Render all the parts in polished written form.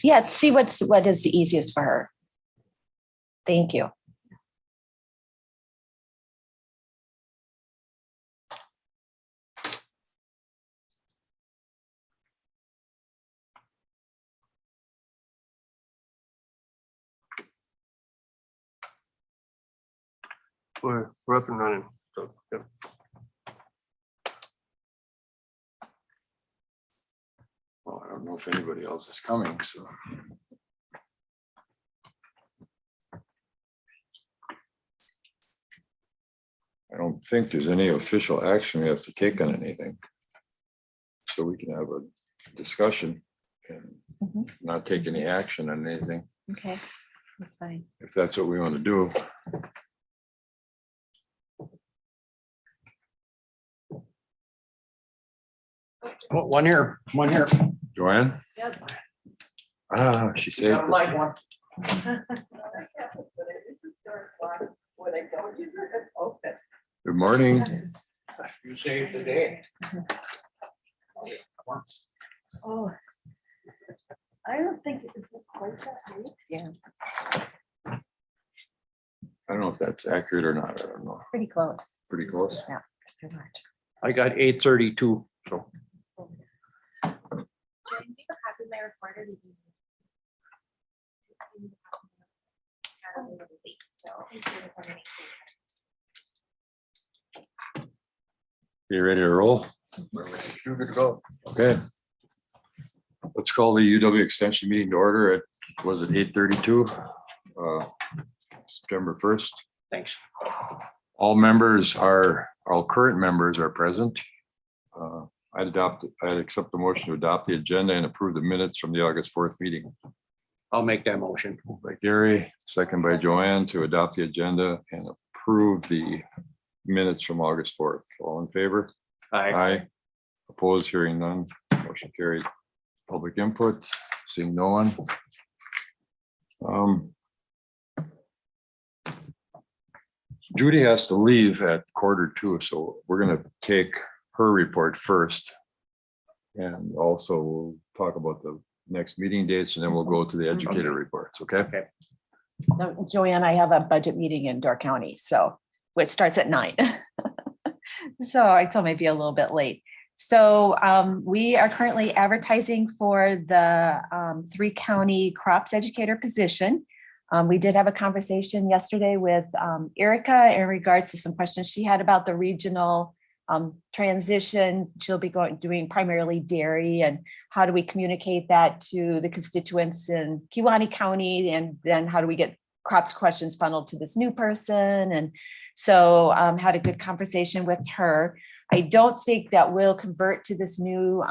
Yeah, see what is the easiest for her. Thank you. We're up and running. So, yeah. Well, I don't know if anybody else is coming, so. I don't think there's any official action we have to take on anything. So we can have a discussion and not take any action on anything, Okay, that's fine. if that's what we want to do. Oh, one here. Joanne? Yep. Ah, she saved it. Like one. Good morning. You saved the day. Oh. I don't think it's quite that late. Yeah, I don't know if that's accurate or not. I don't know. pretty close. Pretty close. Yeah, pretty much. I got 8:32, so. You ready to roll? You're good to go. Okay. Let's call the UW Extension meeting to order at, was it 8:32? September 1st. Thanks. All current members are present. I'd accept the motion to adopt the agenda and approve the minutes from the August 4th meeting. I'll make that motion. Moved by Gary, second by Joanne to adopt the agenda and approve the minutes from August 4th. All in favor? Aye. Opposed, hearing none. Motion carried. Public input, seeing no one. Judy has to leave at 1:45, so we're gonna take her report first. And also we'll talk about the next meeting dates and then we'll go to the educator reports, okay? Okay. So Joanne, I have a budget meeting in Door County, so, which starts at 9. So I told me I'd be a little bit late. So we are currently advertising for the 3-county crops educator position. We did have a conversation yesterday with Erica in regards to some questions she had about the regional transition. She'll be doing primarily dairy, and how do we communicate that to the constituents in Kewaunee County, and then how do we get crops questions funneled to this new person? And so had a good conversation with her. I don't think that we'll convert to this new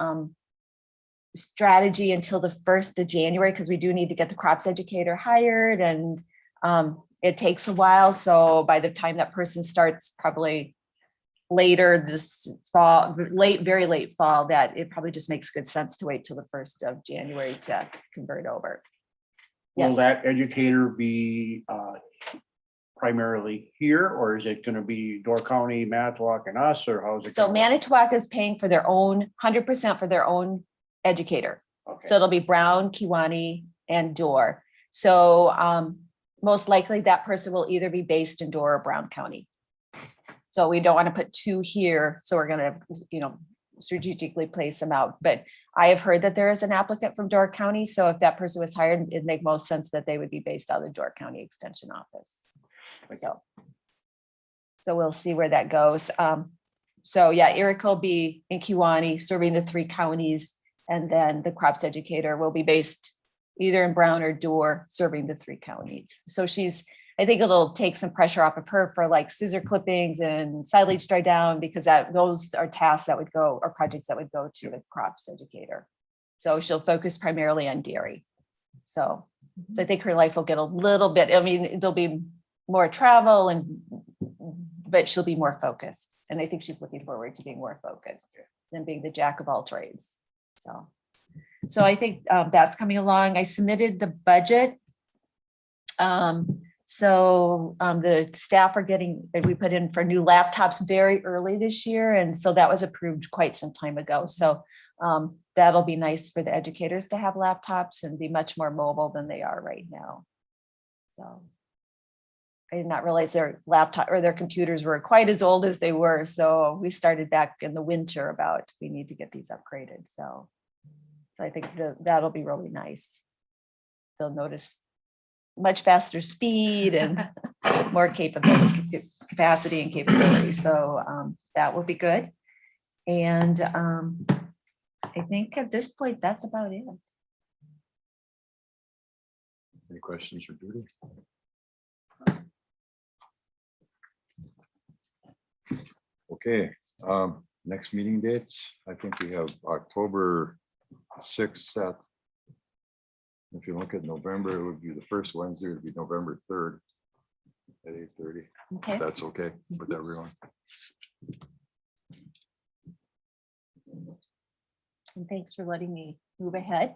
strategy until the 1st of January, because we do need to get the crops educator hired, and it takes a while. So by the time that person starts, probably later this fall, very late fall, that it probably just makes good sense to wait till the 1st of January to convert over. Will Yes. that educator be primarily here, or is it gonna be Door County, Manitowoc and us, or how's it? So gonna work? Manitowoc is paying for their own 100% for their own educator. Okay. So it'll be Brown, Kewaunee, and Door. So most likely that person will either be based in Door or Brown County. So we don't want to put 2 here. So we're going to, strategically place them out. But I have heard that there is an applicant from Door County. So if that person was hired, it'd make most sense that they would be based out of the Door County Extension Office. So we'll see where that goes. So yeah, Eric will be in Kewaunee serving the 3 counties. And then the crops educator will be based either in Brown or Door serving the 3 counties. So I think it'll take some pressure off of her for like scissor clippings and silage dry down, because those are tasks that would go, or projects that would go to the crops educator. So she'll focus primarily on dairy. So I think her life will get a little bit, there'll be more travel but she'll be more focused. And I think she's looking forward to being more focused than being the jack of all trades. So I think that's coming along. I submitted the budget. So the staff are we put in for new laptops very early this year. And so that was approved quite some time ago. So that'll be nice for the educators to have laptops and be much more mobile than they are right now. So I did not realize their laptop or their computers were quite as old as they were. So we started back in the winter about, we need to get these upgraded. So I think that'll be really nice. They'll notice much faster speed and more capacity and capability. So that will be good. And I think at this point, that's about it. Any questions for Judy? Okay, next meeting dates, I think we have October 6th set. If you look at November, it would be the first Wednesday, it would be November 3rd at 8:30. Okay. If that's okay with everyone. And thanks for letting me move ahead.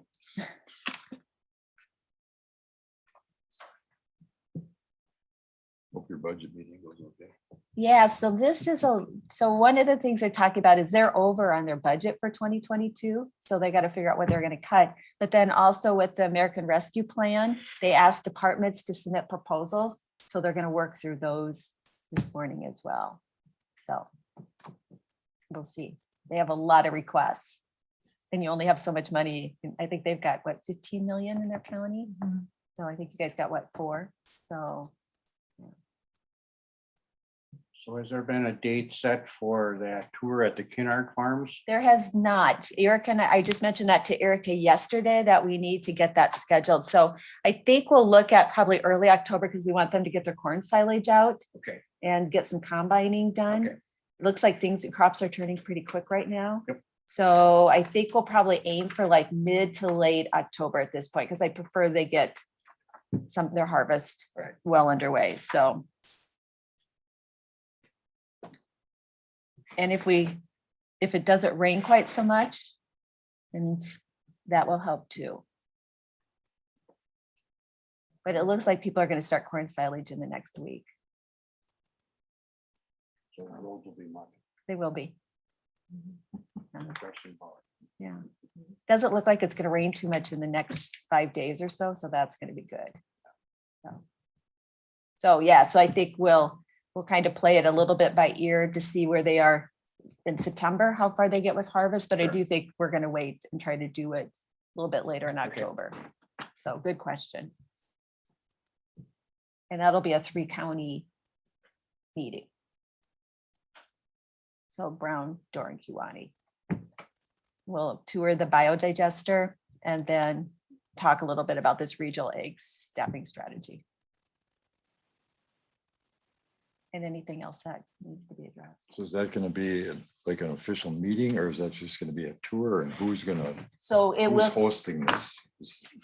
Hope your budget meeting goes okay. Yeah, so this is so one of the things they're talking about is they're over on their budget for 2022. So they got to figure out what they're going to cut. But then also with the American Rescue Plan, they asked departments to submit proposals. So they're going to work through those this morning as well. So we'll see. They have a lot of requests. And you only have so much money. I think they've got what, 15 million in their county. So I think you guys got what, 4? So has there been a date set for that tour at the Kinnard Farms? there has not. Erica and I just mentioned that to Erica yesterday that we need to get that scheduled. So I think we'll look at probably early October because we want them to get their corn silage out Okay. and get some combining done. Okay. Looks like crops are turning pretty quick right now. Yep. So I think we'll probably aim for like mid to late October at this point, because I prefer they get their harvest Right. well underway. So. And if it doesn't rain quite so much, and that will help too. But it looks like people are going to start corn silage in the next week. So the roads will be much. They will be. Question about it. Yeah. Doesn't look like it's going to rain too much in the next 5 days or so. So that's going to be good. So yeah, so I think we'll kind of play it a little bit by ear to see where they are in September, how far they get with harvest. But I do think we're going to wait and try to do it a little bit later in October. So good question. And that'll be a 3-county meeting. So Brown, Door, Kewaunee. We'll tour the biodigester and then talk a little bit about this regional egg staffing strategy. And anything else that needs to be addressed. So is that going to be like an official meeting, or is that just going to be a tour, and who's So it will, hosting this?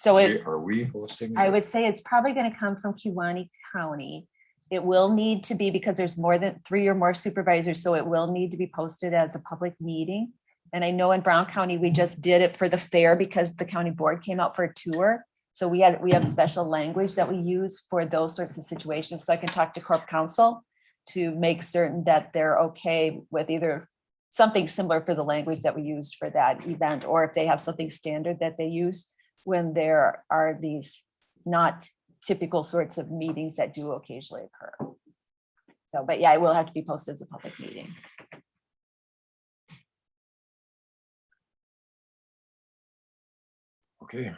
Are we hosting? I would say it's probably going to come from Kewaunee County. It will need to be, because there's more than 3 or more supervisors, so it will need to be posted as a public meeting. And I know in Brown County, we just did it for the fair because the county board came out for a tour. So we have special language that we use for those sorts of situations. So I can talk to Corp Council to make certain that they're okay with either something similar for the language that we used for that event, or if they have something standard that they use when there are these not typical sorts of meetings that do occasionally occur. So, but yeah, it will have to be posted as a public meeting. Okay,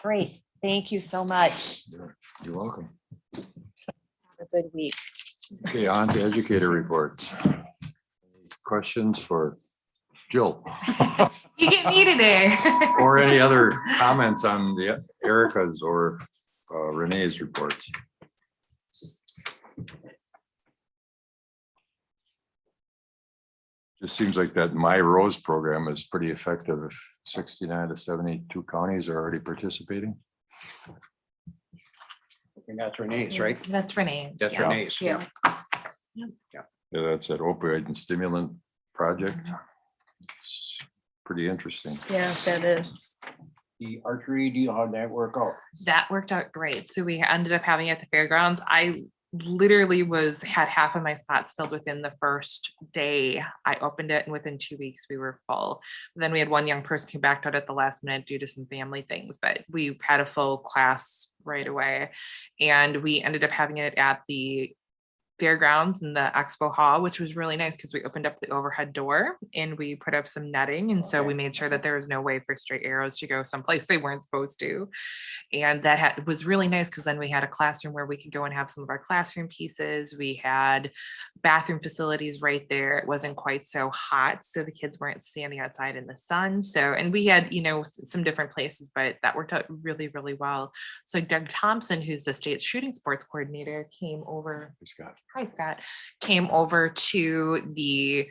Great. Thank you so much. you're welcome. Have a good week. Okay, on to educator reports. Questions for Jill? You get me today. Or any other comments on the Erica's or Renee's reports? Just seems like that My Rose program is pretty effective if 69 to 72 counties are already participating. I think that's Renee's, right? That's Renee. That's Yeah. Renee's. Yeah. Yeah, that's that opioid and stimulant project. It's pretty interesting. Yeah, that is. The archery deal, how'd that work out? That worked out great. So we ended up having it at the fairgrounds. I literally had half of my spots filled within the first day I opened it, and within 2 weeks we were full. Then we had one young person who backed out at the last minute due to some family things, but we had a full class right away, and we ended up having it at the fairgrounds in the expo hall, which was really nice because we opened up the overhead door and we put up some netting, and so we made sure that there was no way for stray arrows to go someplace they weren't supposed to. And that was really nice because then we had a classroom where we could go and have some of our classroom pieces. We had bathroom facilities right there. It wasn't quite so hot, so the kids weren't standing outside in the sun. So, and we had, some different places, but that worked out really, really well. So Doug Thompson, who's the state shooting sports coordinator, came over. Hi, Scott. Came over to the,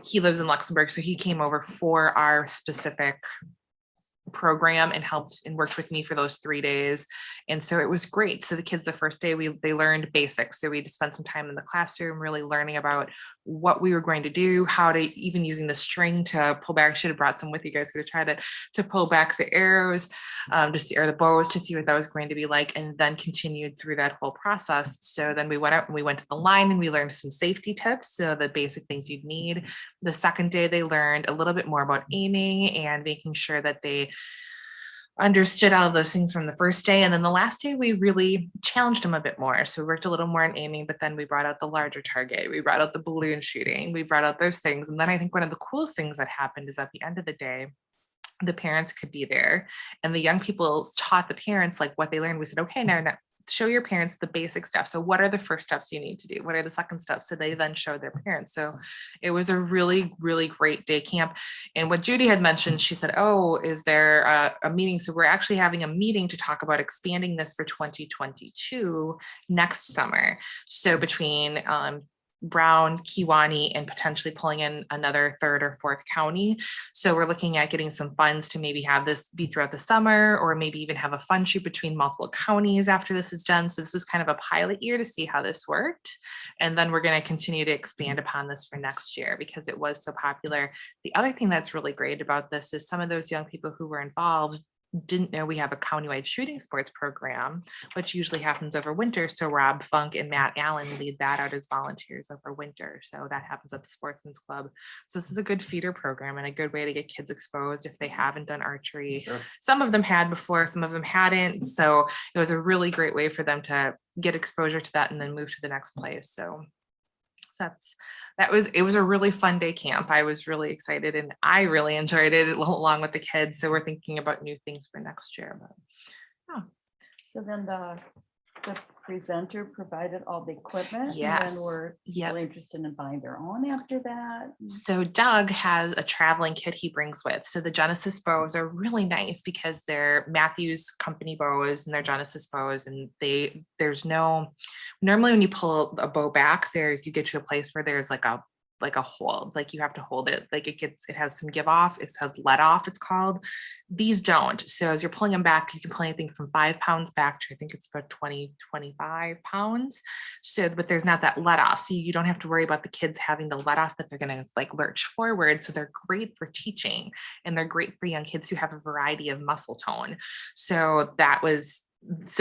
he lives in Luxembourg, so he came over for our specific program and helped and worked with me for those 3 days. And so it was great. So the kids, the first day, they learned basics. So we spent some time in the classroom really learning about what we were going to do, how to even using the string to pull back. I should have brought some with you guys to try to pull back the arrows, or the bows, to see what that was going to be like, and then continued through that whole process. So then we went out and we went to the line and we learned some safety tips. So the basic things you'd need. The second day, they learned a little bit more about aiming and making sure that they understood all of those things from the first day. And then the last day, we really challenged them a bit more. So we worked a little more on aiming, but then we brought out the larger target. We brought out the balloon shooting. We brought out those things. And then I think one of the coolest things that happened is at the end of the day, the parents could be there and the young people taught the parents like what they learned. We said, okay, now show your parents the basic stuff. So what are the first steps you need to do? What are the second steps? So they then showed their parents. So it was a really, really great day camp. And what Judy had mentioned, she said, oh, is there a meeting? So we're actually having a meeting to talk about expanding this for 2022 next summer. So between Brown, Kewaunee, and potentially pulling in another third or fourth county. So we're looking at getting some funds to maybe have this be throughout the summer, or maybe even have a fun shoot between multiple counties after this is done. So this was kind of a pilot year to see how this worked. And then we're going to continue to expand upon this for next year because it was so popular. The other thing that's really great about this is some of those young people who were involved didn't know we have a countywide shooting sports program, which usually happens over winter. So Rob Funk and Matt Allen lead that out as volunteers over winter. So that happens at the Sportsman's Club. So this is a good feeder program and a good way to get kids exposed if they haven't done archery. Sure. Some of them had before, some of them hadn't. So it was a really great way for them to get exposure to that and then move to the next place. So it was a really fun day camp. I was really excited and I really enjoyed it along with the kids. So we're thinking about new things for next year. But, yeah. So then the presenter provided all the equipment. Yes. And then we're really interested in buying their own after that. So Doug has a traveling kit he brings with. So the Genesis bows are really nice because they're Matthews company bows and they're Genesis bows, and normally when you pull a bow back, you get to a place where there's like a hold, like you have to hold it, like it has some give off, it has let off, it's called. These don't. So as you're pulling them back, you can pull anything from 5 pounds back to I think it's about 25 pounds. So, but there's not that let off. So you don't have to worry about the kids having the let off that they're going to like lurch forward. So they're great for teaching and they're great for young kids who have a variety of muscle tone. So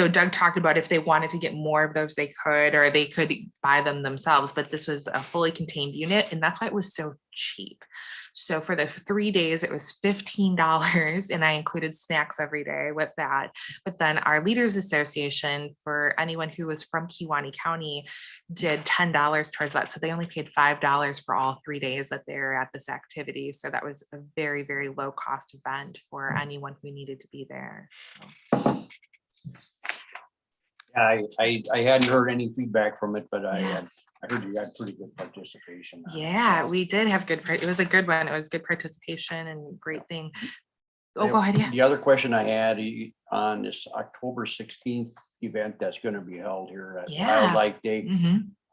Doug talked about if they wanted to get more of those, they could, or they could buy them themselves, but this was a fully contained unit and that's why it was so cheap. So for the 3 days, it was $15 and I included snacks every day with that. But then our Leaders Association, for anyone who was from Kewaunee County, did $10 towards that. So they only paid $5 for all 3 days that they're at this activity. So that was a very, very low cost event for anyone who needed to be there. So. I hadn't heard any feedback from it, but I heard you had pretty good participation. Yeah, we did have it was a good one. It was good participation and great thing. Oh, go ahead. Yeah. The other question I had on this October 16th event that's going to be held here at Wildlife Day,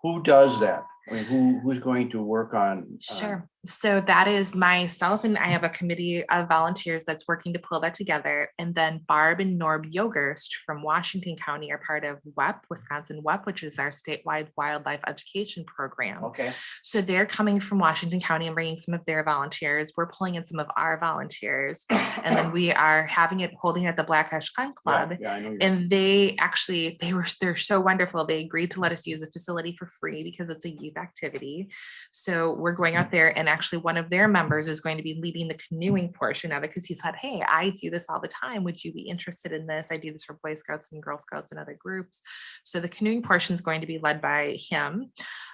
who does that? I mean, who's going to work on Sure. So that is myself, and I have a committee of volunteers that's working to pull that together. And then Barb and Norb Yogerst from Washington County are part of WEP, Wisconsin WEP, which is our statewide wildlife education program. Okay, So they're coming from Washington County and bringing some of their volunteers. We're pulling in some of our volunteers. And then we are having it, holding it at the Black Ash Gun Club. yeah, I know. you're- And they're so wonderful. They agreed to let us use the facility for free because it's a youth activity. So we're going out there, and actually one of their members is going to be leading the canoeing portion of it because he said, hey, I do this all the time. Would you be interested in this? I do this for Boy Scouts and Girl Scouts and other groups. So the canoeing portion is going to be led by him.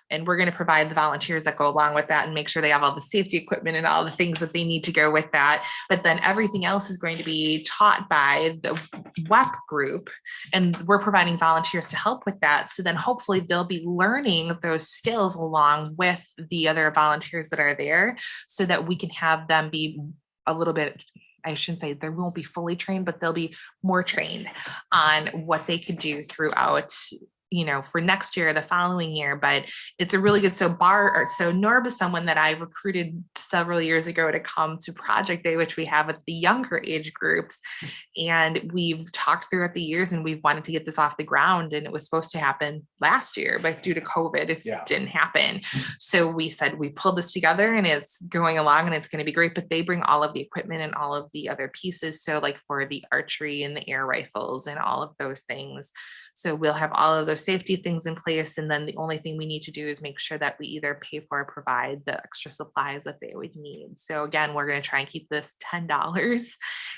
And we're going to provide the volunteers that go along with that and make sure they have all the safety equipment and all the things that they need to go with that. But then everything else is going to be taught by the WEP group. And we're providing volunteers to help with that. So then hopefully they'll be learning those skills along with the other volunteers that are there so that we can have them be a little bit, I shouldn't say they won't be fully trained, but they'll be more trained on what they could do throughout, for next year, the following year. But it's a really good, so Norb is someone that I recruited several years ago to come to Project Day, which we have at the younger age groups. And we've talked throughout the years and we've wanted to get this off the ground, and it was supposed to happen last year, but due to COVID, it didn't happen. So we said, we pulled this together and it's going along and it's going to be great, but they bring all of the equipment and all of the other pieces. So like for the archery and the air rifles and all of those things. So we'll have all of those safety things in place. And then the only thing we need to do is make sure that we either pay for or provide the extra supplies that they would need. So again, we're going to try and keep this $10.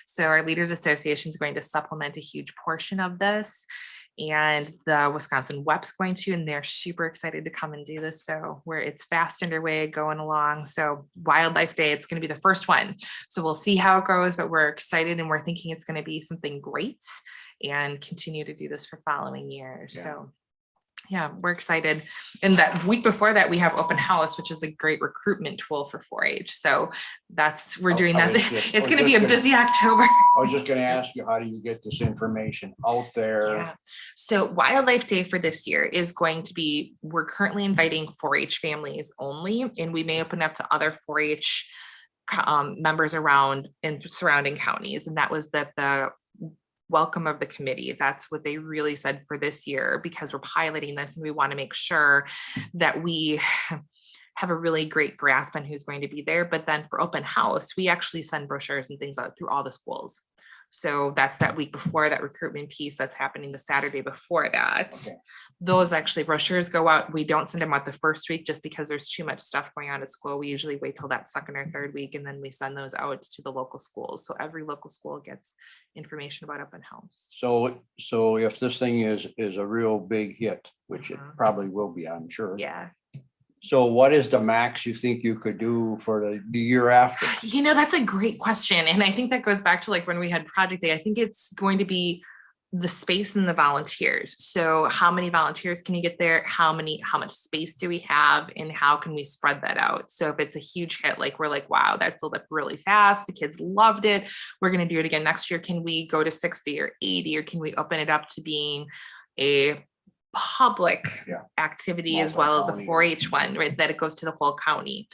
So our Leaders Association is going to supplement a huge portion of this. And the Wisconsin WEP's going to, and they're super excited to come and do this. So it's fast underway, going along. So Wildlife Day, it's going to be the first one. So we'll see how it goes, but we're excited and we're thinking it's going to be something great and continue to do this for following years. Yeah. So yeah, we're excited. And that week before that, we have open house, which is a great recruitment tool for 4-H. So we're doing that. It's going to be a busy October. I was just gonna ask you, how do you get this information out there? Yeah. So Wildlife Day for this year is going to be, we're currently inviting 4-H families only, and we may open up to other 4-H members around in surrounding counties. And that was the welcome of the committee. That's what they really said for this year, because we're piloting this and we want to make sure that we have a really great grasp on who's going to be there. But then for open house, we actually send brochures and things out through all the schools. So that's that week before that recruitment piece that's happening the Saturday before that. Okay. Those actually brochures go out. We don't send them out the first week just because there's too much stuff going on at school. We usually wait till that second or third week and then we send those out to the local schools. So every local school gets information about open house. So if this thing is a real big hit, which it probably will be, I'm sure. Yeah. So what is the max you think you could do for the year after? That's a great question. And I think that goes back to like when we had Project Day. I think it's going to be the space and the volunteers. So how many volunteers can you get there? How much space do we have? And how can we spread that out? So if it's a huge hit, like we're like, wow, that filled up really fast. The kids loved it. We're going to do it again next year. Can we go to 60 or 80, or can we open it up to being a public activity as well as a 4-H one, right? That it goes to the whole county.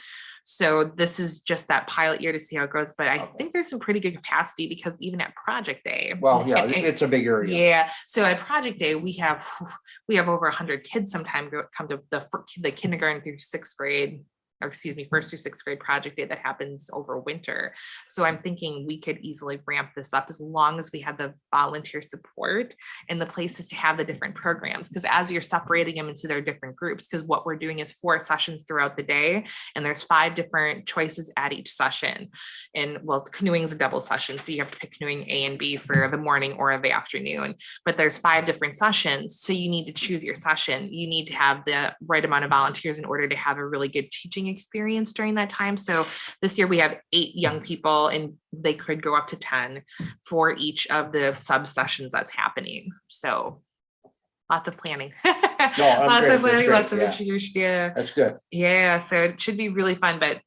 So this is just that pilot year to see how it goes. But I think there's some pretty good capacity, because even at Project Day. Well, yeah, it's a big area. Yeah. So at Project Day, we have over 100 kids sometimes come to the kindergarten through 6th grade. Or excuse me, 1st through 6th grade Project Day that happens over winter. So I'm thinking we could easily ramp this up as long as we have the volunteer support and the places to have the different programs. Because as you're separating them into their different groups, because what we're doing is 4 sessions throughout the day, and there's 5 different choices at each session. And well, canoeing is a double session, so you have to pick canoeing A and B for the morning or the afternoon. But there's 5 different sessions, so you need to choose your session. You need to have the right amount of volunteers in order to have a really good teaching experience during that time. So this year we have 8 young people, and they could go up to 10 for each of the sub sessions that's happening. So lots of planning. Lots great. of That's planning, great. lots of Yeah. education, yeah. That's good. Yeah, so it should be really fun, but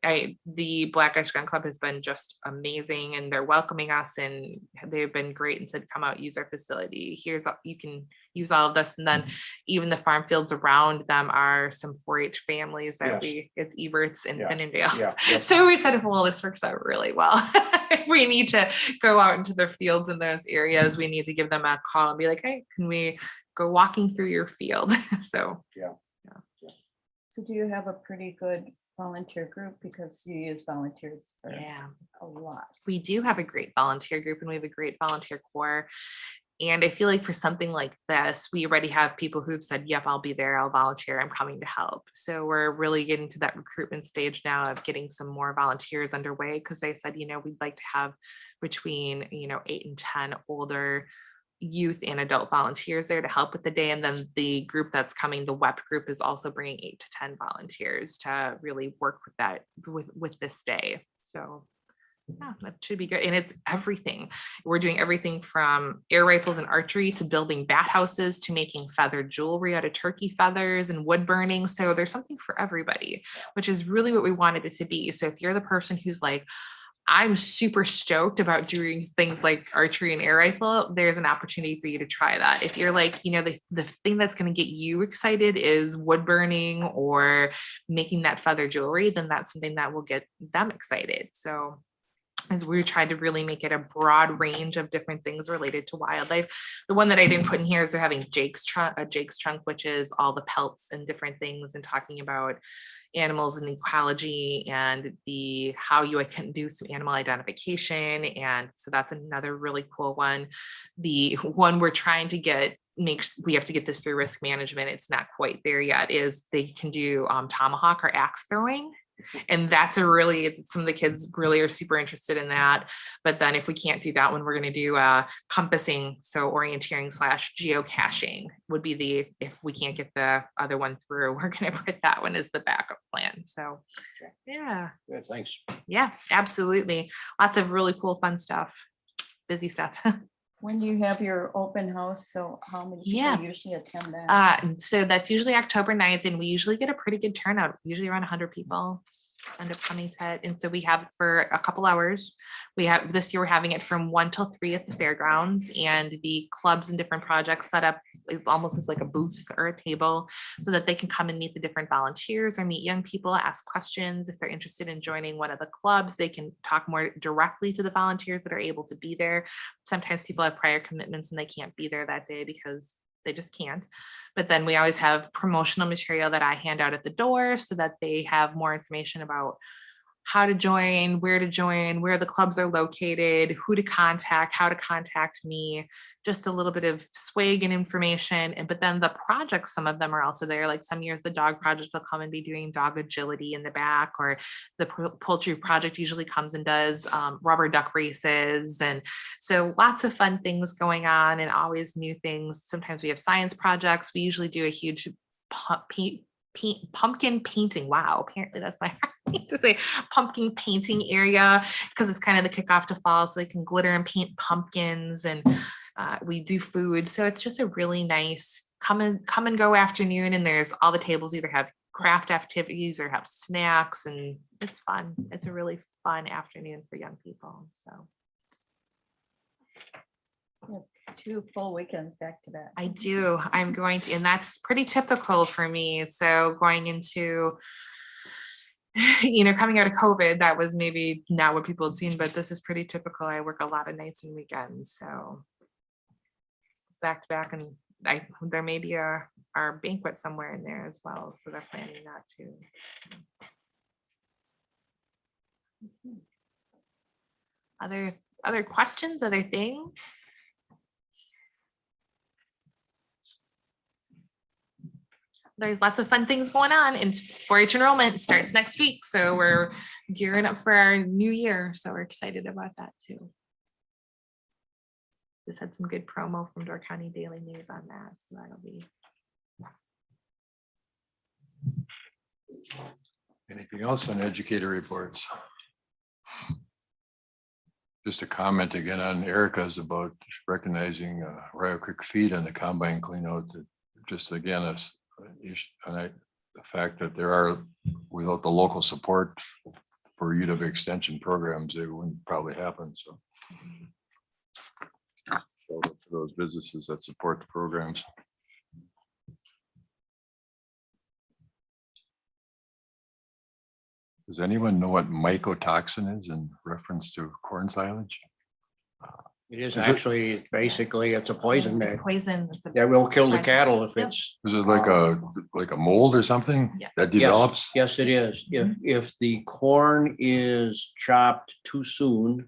the Black Ice Gun Club has been just amazing and they're welcoming us and they've been great and said, come out, use our facility. You can use all of this. And then even the farm fields around them are some 4-H families that Yes. it's Eberts and Yeah. Finnendales. Yeah. Yep. So we said, well, this works out really well. We need to go out into their fields in those areas. We need to give them a call and be like, hey, can we go walking through your field? So So do you have a pretty good volunteer group because you use volunteers for yeah. a lot? We do have a great volunteer group and we have a great volunteer corps. And I feel like for something like this, we already have people who've said, yep, I'll be there, I'll volunteer, I'm coming to help. So we're really getting to that recruitment stage now of getting some more volunteers underway because they said, we'd like to have between, 8 and 10 older youth and adult volunteers there to help with the day. And then the group that's coming, the WEP group, is also bringing 8 to 10 volunteers to really work with that, with this day. So yeah, that should be good. And it's everything. We're doing everything from air rifles and archery to building bat houses to making feathered jewelry out of turkey feathers and wood burning. So there's something for everybody, which is really what we wanted it to be. So if you're the person who's like, I'm super stoked about doing things like archery and air rifle, there's an opportunity for you to try that. If you're like, the thing that's going to get you excited is wood burning or making that feather jewelry, then that's something that will get them excited. So as we tried to really make it a broad range of different things related to wildlife. The one that I didn't put in here is they're having Jake's trunk, which is all the pelts and different things and talking about animals and ecology and how you can do some animal identification. And so that's another really cool one. The one we're trying to get, we have to get this through risk management, it's not quite there yet, is they can do tomahawk or axe throwing. And that's some of the kids really are super interested in that. But then if we can't do that one, we're going to do compassing. So orienteering / geocaching would be if we can't get the other one through, we're going to put that one as the backup plan. So yeah. Good, thanks. Yeah, absolutely. Lots of really cool, fun stuff, busy stuff. When do you have your open house? So how many Yeah. people usually attend that? So that's usually October 9th, and we usually get a pretty good turnout, usually around 100 people end up coming to it. And so we have it for a couple hours. This year we're having it from 1 till 3 at the fairgrounds, and the clubs and different projects set up almost as like a booth or a table so that they can come and meet the different volunteers or meet young people, ask questions. If they're interested in joining one of the clubs, they can talk more directly to the volunteers that are able to be there. Sometimes people have prior commitments and they can't be there that day because they just can't. But then we always have promotional material that I hand out at the door so that they have more information about how to join, where the clubs are located, who to contact, how to contact me, just a little bit of swag and information. But then the projects, some of them are also there. Like some years, the dog project will come and be doing dog agility in the back, or the poultry project usually comes and does rubber duck races. And so lots of fun things going on and always new things. Sometimes we have science projects. We usually do a huge pumpkin painting. Wow, apparently that's my to say pumpkin painting area, because it's kind of the kickoff to fall, so they can glitter and paint pumpkins, and we do food. So it's just a really nice come and go afternoon, and there's all the tables either have craft activities or have snacks, and it's fun. It's a really fun afternoon for young people. So 2 full weekends back to back. I do. I'm going to, and that's pretty typical for me. So going into, coming out of COVID, that was maybe not what people had seen, but this is pretty typical. I work a lot of nights and weekends. So it's back to back, and there may be our banquet somewhere in there as well. So they're planning that too. Other questions, other things? There's lots of fun things going on, and 4-H enrollment starts next week. So we're gearing up for our new year. So we're excited about that too. Just had some good promo from Door County Daily News on that. So that'll be. Anything else on educator reports? Just a comment again on Erica's about recognizing Rio Creek feed and the combine clean out. Just again, the fact that there are, without the local support for UW extension programs, it wouldn't probably happen, so. Shout out to those businesses that support the programs. Does anyone know what mycotoxin is in reference to corn silage? It is Is it- actually, basically, it's a poison It's that, poison. It's a- that will kill the Right. cattle if Yep. it's. Is it like a mold or something Yeah. that develops? Yes, it is. If the corn is chopped too soon,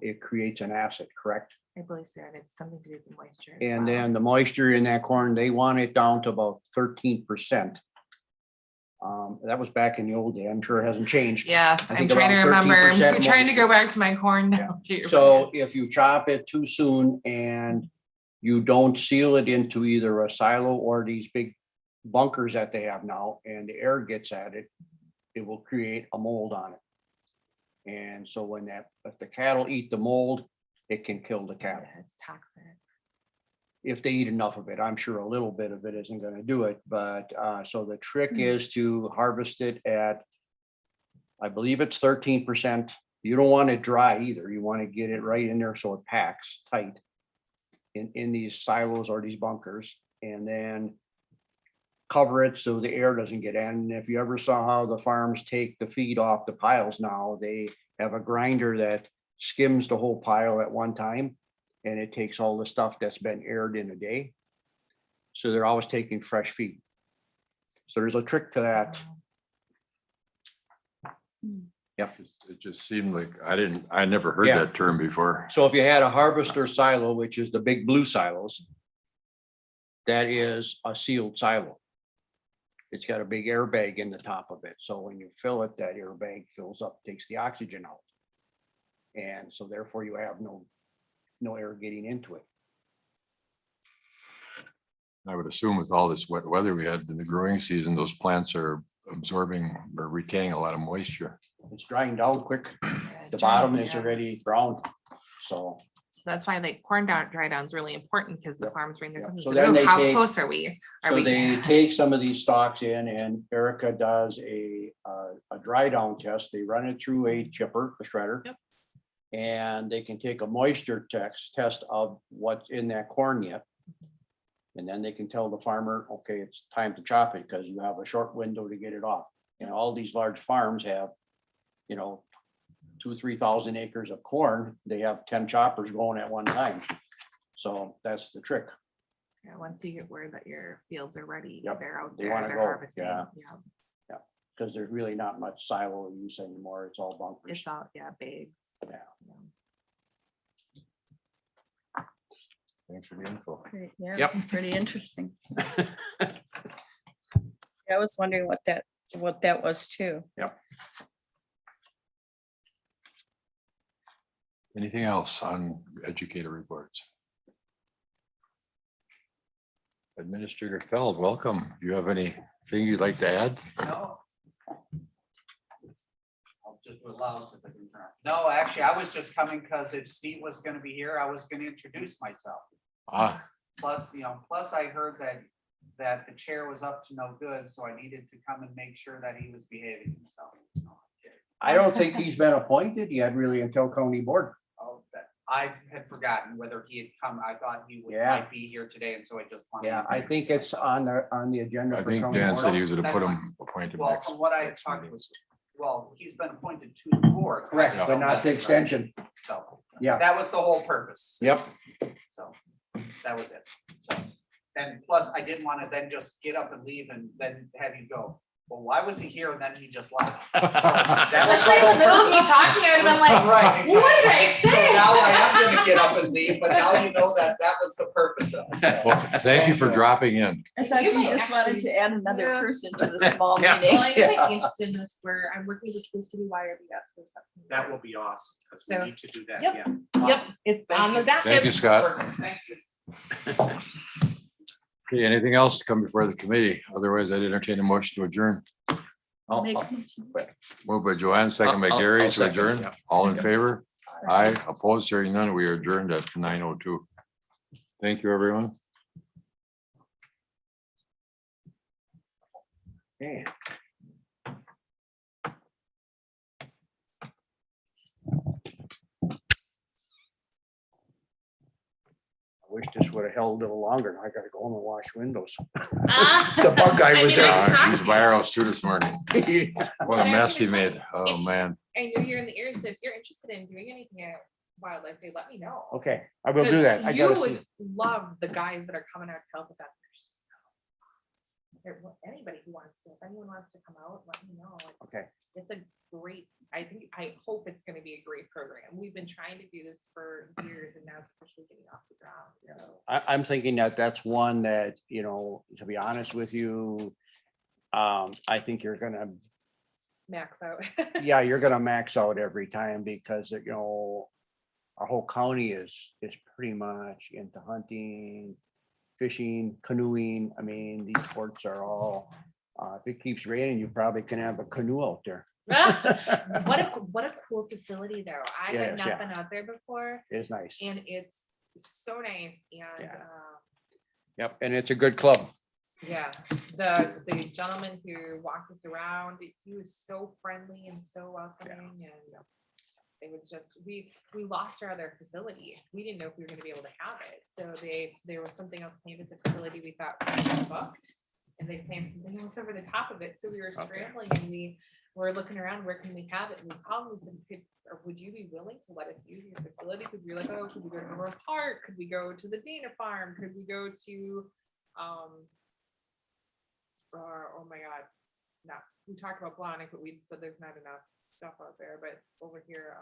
it creates an acid, correct? I believe so, and it's something to do with the moisture. as And well. then the moisture in that corn, they want it down to about 13%. That was back in the old day. I'm sure it hasn't changed. Yeah, I'm think trying to around remember. 13% I'm trying to go moisture. back to my corn now. to your So point. if you chop it too soon and you don't seal it into either a silo or these big bunkers that they have now, and the air gets at it, it will create a mold on it. And so when if the cattle eat the mold, it can kill the cattle. Yeah, it's toxic. If they eat enough of it. I'm sure a little bit of it isn't gonna do it, but so the trick Hmm. is to harvest it at, I believe it's 13%. You don't want it dry either. You want to get it right in there so it packs tight in these silos or these bunkers, and then cover it so the air doesn't get in. And if you ever saw how the farms take the feed off the piles now, they have a grinder that skims the whole pile at one time. And it takes all the stuff that's been aired in a day. So they're always taking fresh feed. So there's a trick to that. Yep. It just seemed like, I never heard Yeah. that term before. So if you had a harvester silo, which is the big blue silos, that is a sealed silo. It's got a big airbag in the top of it. So when you fill it, that airbag fills up, takes the oxygen out. And so therefore you have no air getting into it. I would assume with all this wet weather we had in the growing season, those plants are absorbing or retaining a lot of moisture. It's drying down quick. Yeah, The dry- bottom is yeah. already brown. So So that's why like corn dry down is really important because the Yep, farms bring their. yep. something, So so, then "Ooh, they how take- close are we? Are so we? they take some of these stalks in, and Erica does a dry down test. They run it through a chipper, a shredder. Yep. And they can take a moisture test of what's in that corn yet. And then they can tell the farmer, okay, it's time to chop it because you have a short window to get it off. And all these large farms have, 2,000-3,000 acres of corn. They have 10 choppers going at one time. So that's the trick. Yeah, once you get word that your fields are ready, Yep, they're out they there, wanna they're go, harvesting. yeah. Yeah, Because there's really not much silo use anymore. It's all bunkers. it's all, yeah, bags. Yeah. Thanks for the info. Great, yeah, Yep. pretty interesting. I was wondering what that was too. Anything else on educator reports? Administrator Feld, welcome. Do you have anything you'd like to add? No. I'll just allow because I can turn. No, actually, I was just coming because if Steve was gonna be here, I was gonna introduce myself. Ah, Plus, plus I heard that the chair was up to no good, so I needed to come and make sure that he was behaving himself. I don't think he's been appointed yet really until county board. Oh, I had forgotten whether he had come. I thought he would Yeah. might be here today, and so I just wanted. Yeah, to I think it's on the agenda. I for think county Dan board. said he was gonna That's put fine. him appointed Well, next. from what I next talked meeting. was, well, he's been appointed to the board. Correct, but not the extension. So Yeah, that was the whole purpose. yep. So that was it. So, and plus I didn't want to then just get up and leave and then have you go, well, why was he here? And then he just left. So that was the Especially in whole the middle of me purpose. talking, I'd been like, Right, what did I exactly. So say? now I am gonna get up and leave, but now you know that that was the purpose of it. Well, thank you for dropping in. I thought You you might just wanted actually- to add another Yeah. person to the small Yeah. meeting. Well, I'm kind of interested in this where I'm working with schools to do YRBS for something. That will be awesome, because we So, need to do that, yep, yeah. Yep, Awesome. it's Thank on the you. docket. Thank you, Scott. Perfect. Thank you. Okay, anything else to come before the committee? Otherwise, I'd entertain a motion to adjourn. I'll- Make I'll- a motion. Moved by Joanne, second by I'll Gary to second, adjourn. yeah. All in favor? Aye, opposed, hearing none. We are adjourned at 9:02. Thank you, everyone. Okay. I wish this would have held a little longer. I gotta go home and wash windows. The bug guy was there. He's by our house too this morning. What a mess he made. Oh, man. I know you're in the area, so if you're interested in doing anything at Wildlife Day, let me know. Okay, I will do that. I You gotta see. would love the guys that are coming out to help with that. Anybody who wants to, if anyone wants to come out, let me know. Okay, It's a great, I hope it's gonna be a great program. We've been trying to do this for years and now it's officially getting off the ground. So, I'm thinking that that's one that, you know, to be honest with you, I think you're gonna, max out. yeah, you're gonna max out every time because, you know, our whole county is pretty much into hunting, fishing, canoeing. I mean, these sports are all, if it keeps raining, you probably can have a canoe out there. What a cool facility though. I Yes, have not yeah. been out there before It's nice. and it's so nice and Yeah. Yep, and it's a good club. yeah, the gentleman who walked us around, he was so friendly and so welcoming and it was just, we lost our other facility. We didn't know if we were gonna be able to have it. So there was something else named at the facility we thought was booked. And they claimed something else over the top of it. So we were Okay. scrambling and we were looking around, where can we have it? And we called and we said, or would you be willing to let us use your facility? Because we were like, oh, could we go to Monroe Park? Could we go to the Dana Farm? Could we go to, oh my God, no, we talked about Blonick, but we said there's not enough stuff out there, but over here,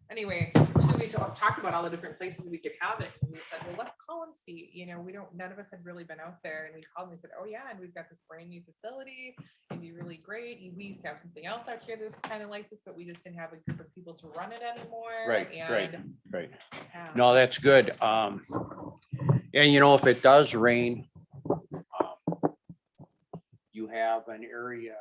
anyway, so we talked about all the different places we could have it. And we said, well, let's call and see, you know, none of us had really been out there and we called and they said, oh yeah, and we've got this brand new facility. It'd be really great. We used to have something else out here that was kind of like this, but we just didn't have a group of people to run it anymore. Right. And, No, that's good. And you know, if it does rain, you have an area